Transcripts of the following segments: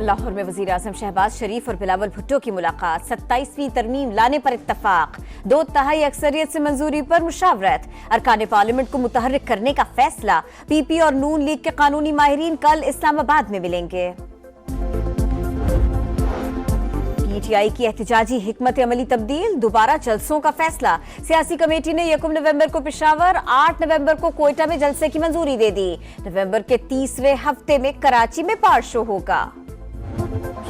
लाहौर में वज़ीर आज़म शहबाज शरीफ और बिलावल भुट्टो की मुलाकात, 27वीं तरमीम लाने पर इत्तफाक, 2/3 अक्सरियत से मंजूरी पर मुशावरत, अरकान पार्लियामेंट को मुतहर्रिक करने का फैसला। पीपी और नून लीग के कानूनी माहिरीन कल इस्लामाबाद में मिलेंगे। पीटीआई की एहतजाजी हिकमत अमली तब्दील, दोबारा जलसों का फैसला। सियासी कमेटी ने 1 नवंबर को पेशावर, 8 नवंबर को कोयटा में जलसे की मंजूरी दे दी। नवंबर के 30वें हफ्ते में कराची में पार्ट शो होगा।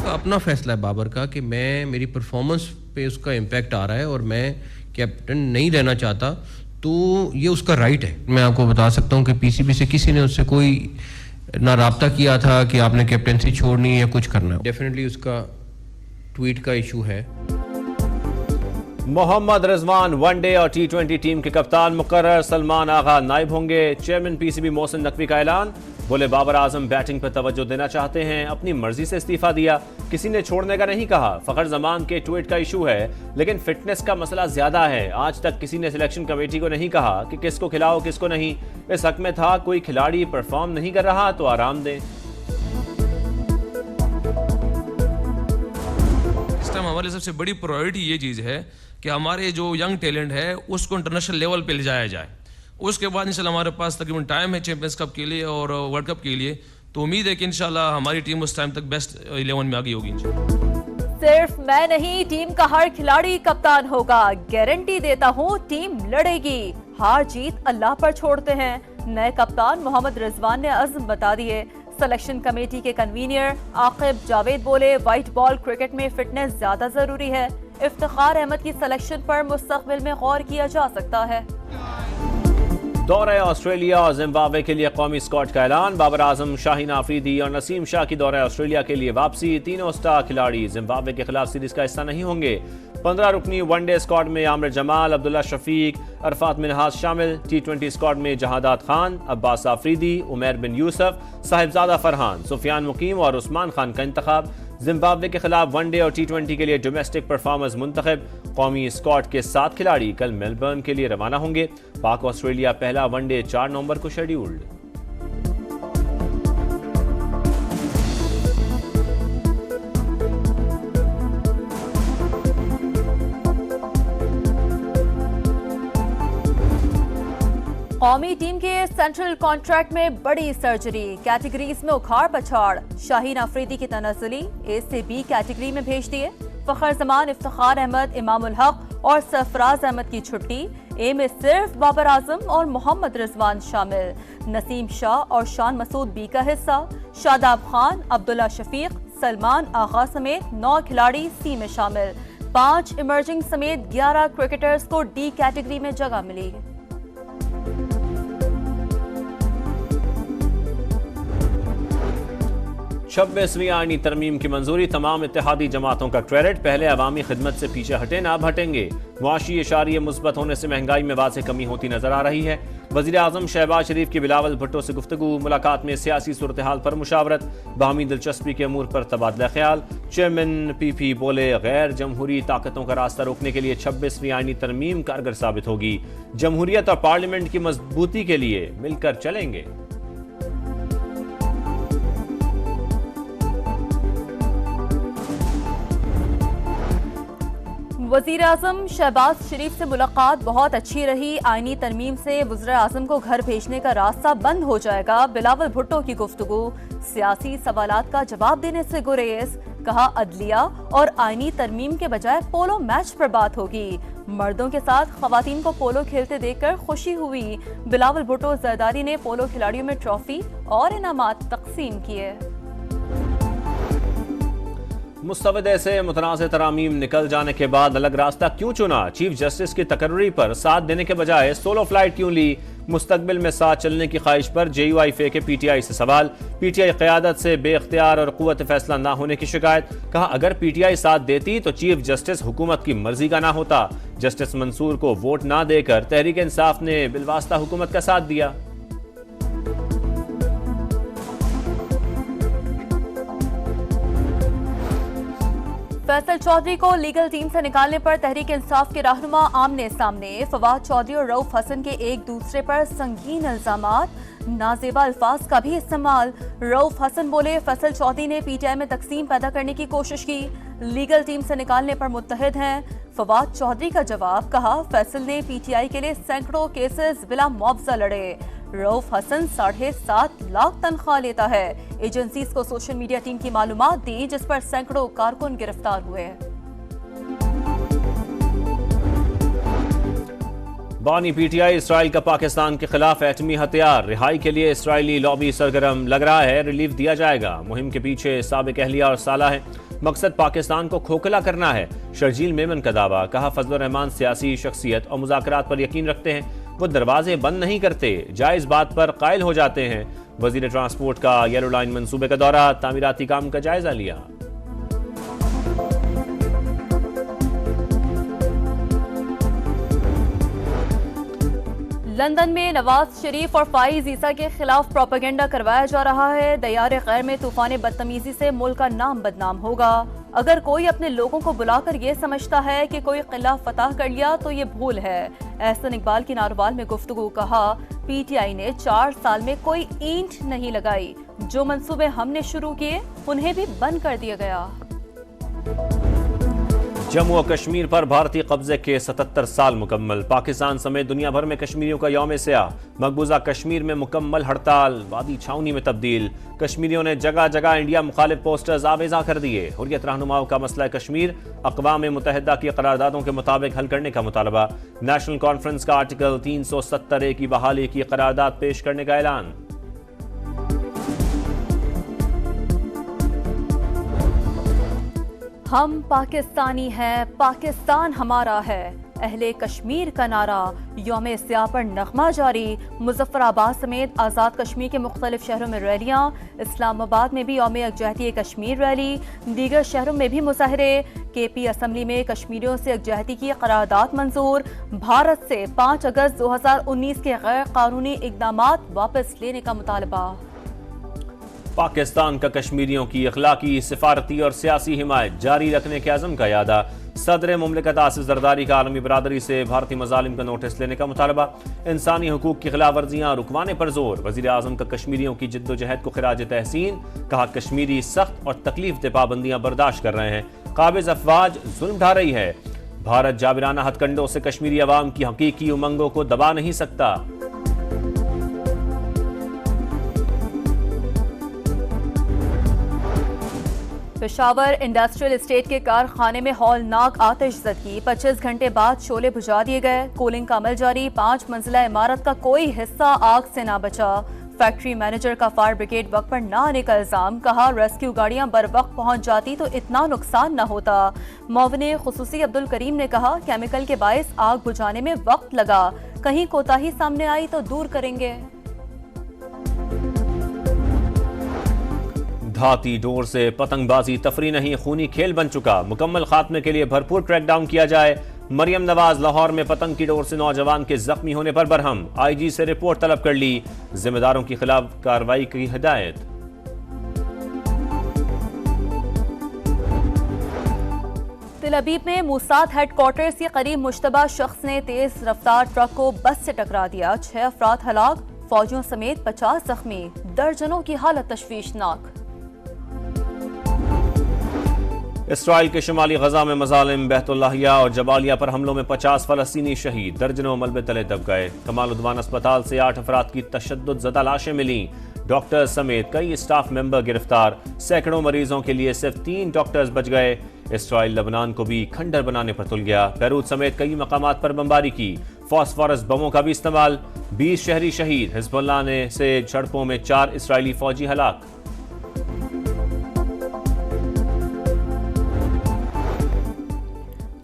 अपना फैसला है बाबर का कि मेरी परफॉर्मेंस पे उसका इम्पैक्ट आ रहा है और मैं कैप्टन नहीं रहना चाहता, तो ये उसका राइट है। मैं आपको बता सकता हूँ कि पीसीबी से किसी ने उससे कोई ना राब्ता किया था कि आपने कैप्टनसी छोड़नी है या कुछ करना है। डेफिनेटली उसका ट्वीट का इशू है। मोहम्मद रिजवान वनडे और टी20 टीम के कप्तान मुकर्रर, सलमान आगा नायब होंगे। चेयरमैन पीसीबी मोहसिन नकवी का ऐलान, बोले बाबर आजम बैटिंग पर तवज्जो देना चाहते हैं, अपनी मर्जी से इस्तीफा दिया, किसी ने छोड़ने का नहीं कहा। फखर जमान के ट्वीट का इशू है, लेकिन फिटनेस का मसला ज्यादा है। आज तक किसी ने सिलेक्शन कमेटी को नहीं कहा कि किसको खिलाओ किसको नहीं। इस हक में था कोई खिलाड़ी परफॉर्म नहीं कर रहा तो आराम दें। हमारी सबसे बड़ी प्रायोरिटी ये चीज़ है कि हमारे जो यंग टैलेंट है उसको इंटरनेशनल लेवल पे ले जाया जाए। उसके बाद इंशाल्लाह हमारे पास तकरीबन टाइम है चैंपियंस कप के लिए और वर्ल्ड कप के लिए, तो उम्मीद है कि इंशाल्लाह हमारी टीम उस टाइम तक बेस्ट 11 में आ गई होगी। सिर्फ मैं नहीं, टीम का हर खिलाड़ी कप्तान होगा। गारंटी देता हूँ टीम लड़ेगी, हार जीत अल्लाह पर छोड़ते हैं। नए कप्तान मोहम्मद रिजवान ने अज़्म बता दिए। सिलेक्शन कमेटी के कन्वीनर आकिब जावेद बोले, व्हाइट बॉल क्रिकेट में फिटनेस ज्यादा जरूरी है। इफ्तिखार अहमद की सिलेक्शन पर मुस्तकबिल में गौर किया जा सकता है। दौरे ऑस्ट्रेलिया और जिम्बाब्वे के लिए कौमी स्क्वाड का ऐलान। बाबर आजम, शाहीन आफरीदी और नसीम शाह की दौरे ऑस्ट्रेलिया के लिए वापसी। तीनों स्टार खिलाड़ी जिम्बाब्वे के खिलाफ सीरीज का हिस्सा नहीं होंगे। 15 रुकनी वनडे स्क्वाड में आमिर जमाल, अब्दुल्ला शफीक, अरफात मिनहाज शामिल। टी20 स्क्वाड में जहादात खान, अब्बास आफरीदी, उमैर बिन यूसुफ, साहिबजादा फरहान, सुफियान मुकीम और उस्मान खान का इंतखाब। जिम्बाब्वे के खिलाफ वनडे और टी20 के लिए डोमेस्टिक परफॉर्मर्स मुंतखब। कौमी स्क्वाड के 7 खिलाड़ी कल मेलबर्न के लिए रवाना होंगे। पाक ऑस्ट्रेलिया पहला वनडे 4 नवंबर को शेड्यूल्ड। कौमी टीम के सेंट्रल कॉन्ट्रैक्ट में बड़ी सर्जरी, कैटेगरीज में उखाड़ पछाड़। शाहीन आफरीदी की तनज़ुली ए से बी कैटेगरी में भेज दिए। फखर जमान, इफ्तिखार अहमद, इमामुल हक और सरफराज अहमद की छुट्टी। ए में सिर्फ बाबर आजम और मोहम्मद रिजवान शामिल। नसीम शाह और शान मसूद बी का हिस्सा। शादाब खान, अब्दुल्ला शफीक, सलमान आगा समेत 9 खिलाड़ी सी में शामिल। 5 इमर्जिंग समेत 11 क्रिकेटर्स को डी कैटेगरी में जगह मिली। 26वीं आईनी तरमीम की मंजूरी, तमाम इत्तेहादी जमातों का क्रेडिट। पहले अवामी खिदमत से पीछे हटे ना, अब हटेंगे। मुआशी इशारिये मुस्बत होने से महंगाई में वाज़ेह कमी होती नजर आ रही है। वज़ीर आज़म शहबाज शरीफ की बिलावल भुट्टो से गुफ्तगू। मुलाकात में सियासी सूरत हाल पर मुशावरत, बाहमी दिलचस्पी के अमूर पर तबादला ख्याल। चेयरमैन पीपी बोले, गैर जमहूरी ताकतों का रास्ता रोकने के लिए 26वीं आईनी तरमीम कारगर साबित होगी। जमहूरियत और पार्लियामेंट की मजबूती के लिए मिलकर चलेंगे। वज़ीर आज़म शहबाज शरीफ से मुलाकात बहुत अच्छी रही। आईनी तरमीम से वज़ीर आज़म को घर भेजने का रास्ता बंद हो जाएगा। बिलावल भुट्टो की गुफ्तगू। सियासी सवालात का जवाब देने से गुरेज। कहा, अदलिया और आईनी तरमीम के बजाय पोलो मैच पर बात होगी। मर्दों के साथ खवातीन को पोलो खेलते देखकर खुशी हुई। बिलावल भुट्टो जरदारी ने पोलो खिलाड़ियों में ट्रॉफी और इनामात तकसीम किए। मुस्तवदे से मुतनाज़ तरामीम निकल जाने के बाद अलग रास्ता क्यों चुना? चीफ जस्टिस की तकर्री पर साथ देने के बजाय सोलो फ्लाइट क्यों ली? मुस्तकबिल में साथ चलने की ख्वाहिश पर JUIFA के PTI से सवाल। PTI क़यादत से बेख्तियार और क़ुव्वत फैसला ना होने की शिकायत। कहा, अगर PTI साथ देती तो चीफ जस्टिस हुकूमत की मर्जी का ना होता। जस्टिस मंसूर को वोट ना देकर तहरीक इंसाफ ने बिलवास्ता हुकूमत का साथ दिया। फैसल चौधरी को लीगल टीम से निकालने पर तहरीक इंसाफ के रहनुमा आमने सामने। फवाद चौधरी और रऊफ हसन के एक दूसरे पर संगीन इल्जामात, नाजेबा अल्फाज का भी इस्तेमाल। रऊफ हसन बोले फैसल चौधरी ने पीटीआई में तकसीम पैदा करने की कोशिश की, लीगल टीम से निकालने पर मुत्तहिद हैं। फवाद चौधरी का जवाब, कहा फैसल ने पीटीआई के लिए सैकड़ों केसेस बिला मुआवजा लड़े। रऊफ हसन 7.5 लाख तनख्वाह लेता है। एजेंसीज को सोशल मीडिया टीम की मालूमात दी जिस पर सैकड़ों कारकुन गिरफ्तार हुए। बानी पीटीआई इसराइल का पाकिस्तान के खिलाफ एटमी हथियार, रिहाई के लिए इसराइली लॉबी सरगर्म, लग रहा है रिलीफ दिया जाएगा। मुहिम के पीछे साबिक अहलिया और साला है, मकसद पाकिस्तान को खोखला करना है। शर्जील मेमन का दावा, कहा फजलुर रहमान सियासी शख्सियत और मुज़ाकरात पर यकीन रखते हैं, वो दरवाजे बंद नहीं करते, जायज बात पर कायल हो जाते हैं। वजीर ट्रांसपोर्ट का येलो लाइन मंसूबे का दौरा, तामीराती काम का जायजा लिया। लंदन में नवाज शरीफ और फाइज ईसा के खिलाफ प्रोपेगेंडा करवाया जा रहा है। दयारे गैर में तूफान बदतमीजी से मुल्क का नाम बदनाम होगा। अगर कोई अपने लोगों को बुलाकर ये समझता है कि कोई किला फतह कर लिया तो ये भूल है। एहसन इकबाल की नारोवाल में गुफ्तगू, कहा पीटीआई ने 4 साल में कोई ईंट नहीं लगाई, जो मंसूबे हमने शुरू किए उन्हें भी बंद कर दिया गया। जम्मू और कश्मीर पर भारतीय कब्जे के 77 साल मुकम्मल, पाकिस्तान समेत दुनिया भर में कश्मीरियों का यौम स्याह। मकबूजा कश्मीर में मुकम्मल हड़ताल, वादी छावनी में तब्दील। कश्मीरियों ने जगह जगह इंडिया मुखालिफ पोस्टर्स आवेजा कर दिए। हुर्रियत रहनुमाओं का मसला कश्मीर अक़वाम मुत्तहिदा की करारदादों के मुताबिक हल करने का मुतालबा। नेशनल कॉन्फ्रेंस का आर्टिकल 370A की बहाली की करारदाद पेश करने का ऐलान। हम पाकिस्तानी हैं, पाकिस्तान हमारा है, अहले कश्मीर का नारा। यौम स्याह पर नगमा जारी। मुजफ्फराबाद समेत आज़ाद कश्मीर के मुख्तलिफ शहरों में रैलियाँ। इस्लामाबाद में भी यौम यकजहती कश्मीर रैली। दीगर शहरों में भी मुजाहरे। केपी असम्बली में कश्मीरियों से यकजहती की करारदाद मंजूर। भारत से 5 अगस्त 2019 के गैर कानूनी इकदामात वापस लेने का मुतालबा। पाकिस्तान का कश्मीरियों की अखलाकी, सिफारती और सियासी हिमायत जारी रखने के अज़म का यादा। सदर मुमलिकत आसिफ जरदारी का आलमी बरादरी से भारतीय मजालिम का नोटिस लेने का मुतालबा। इंसानी हुकूक की खिलाफ वर्जियाँ रुकवाने पर जोर। वज़ीर आज़म का कश्मीरियों की जिद्दोजहद को खिराज तहसीन, कहा कश्मीरी सख्त और तकलीफ दे पाबंदियाँ बर्दाश्त कर रहे हैं, काबिज अफवाज जुल्म ढा रही है। भारत जाबिराना हथकंडों से कश्मीरी अवाम की हकीकी उमंगों को दबा नहीं सकता। पेशावर इंडस्ट्रियल एस्टेट के कारखाने में हौलनाक आतिशज़दगी, 25 घंटे बाद शोले बुझा दिए गए। कूलिंग का अमल जारी। 5 मंजिला इमारत का कोई हिस्सा आग से ना बचा। फैक्ट्री मैनेजर का फायर ब्रिगेड वक्त पर ना आने का इल्जाम, कहा रेस्क्यू गाड़ियां बर वक्त पहुंच जाती तो इतना नुकसान न होता। मुआविन खुसूसी अब्दुल करीम ने कहा केमिकल के बायस आग बुझाने में वक्त लगा, कहीं कोताही सामने आई तो दूर करेंगे। धाती डोर से पतंगबाजी तफरी नहीं, खूनी खेल बन चुका। मुकम्मल खात्मे के लिए भरपूर क्रैकडाउन किया जाए। मरियम नवाज लाहौर में पतंग की डोर से नौजवान के जख्मी होने पर बरहम, आईजी से रिपोर्ट तलब कर ली। जिम्मेदारों के खिलाफ कार्रवाई की हिदायत। तिल अबीब में मूसाद हेडक्वार्टर्स के करीब मुश्तबा शख्स ने तेज रफ्तार ट्रक को बस से टकरा दिया। 6 अफराद हलाक, फौजियों समेत 50 जख्मी, दर्जनों की हालत तशवीशनाक। इसराइल के शुमाली गजा में मजालिम बहतुल्लाहिया और जबालिया पर हमलों में 50 फलस्तीनी शहीद, दर्जनों मलबे तले दब गए। कमाल उद्वान अस्पताल से 8 अफराद की तशद्दुद ज़दा लाशें मिली। डॉक्टर्स समेत कई स्टाफ मेंबर गिरफ्तार। सैकड़ों मरीजों के लिए सिर्फ 3 डॉक्टर्स बच गए। इसराइल लबनान को भी खंडर बनाने पर तुल गया। बैरूत समेत कई मकामात पर बमबारी की। फॉस्फोरस बमों का भी इस्तेमाल। 20 शहरी शहीद। हिजबुल्लाह ने से झड़पों में 4 इसराइली फौजी हलाक।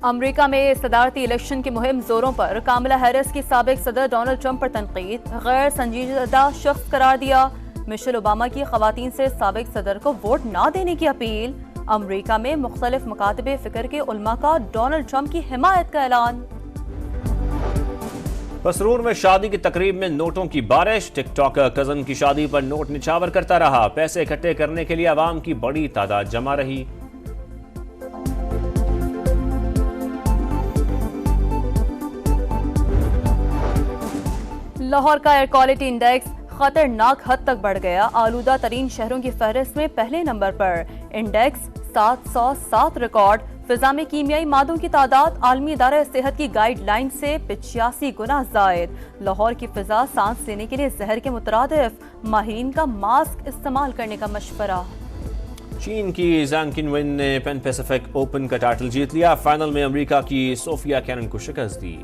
अमेरिका में सदारती इलेक्शन की मुहिम जोरों पर। कामला हैरिस की साबिक सदर डोनाल्ड ट्रंप पर तनकीद, गैर संजीदा शख्स करार दिया। मिशेल ओबामा की खवातीन से साबिक सदर को वोट ना देने की अपील। अमेरिका में मुख्तलिफ मकातबे फिक्र के उलमा का डोनाल्ड ट्रंप की हिमायत का ऐलान। मसरूर में शादी की तकरीब में नोटों की बारिश। टिकटॉकर कजन की शादी पर नोट निछावर करता रहा। पैसे इकट्ठे करने के लिए आवाम की बड़ी तादाद जमा रही। लाहौर का एयर क्वालिटी इंडेक्स खतरनाक हद तक बढ़ गया। आलूदा तरीन शहरों की फहरिस्त में पहले नंबर पर। Index 707 record. फिजा में कीमियाई मादों की तादाद आलमी इदारा सेहत की गाइडलाइन से 85 गुना जायद। लाहौर की फिजा सांस लेने के लिए जहर के मुतरादिफ। माहिरीन का मास्क इस्तेमाल करने का मशवरा। चीन की ज़ैंग किनवेन ने पैन पैसिफिक ओपन का टाइटल जीत लिया। फाइनल में अमेरिका की सोफिया कैनन को शिकस्त दी।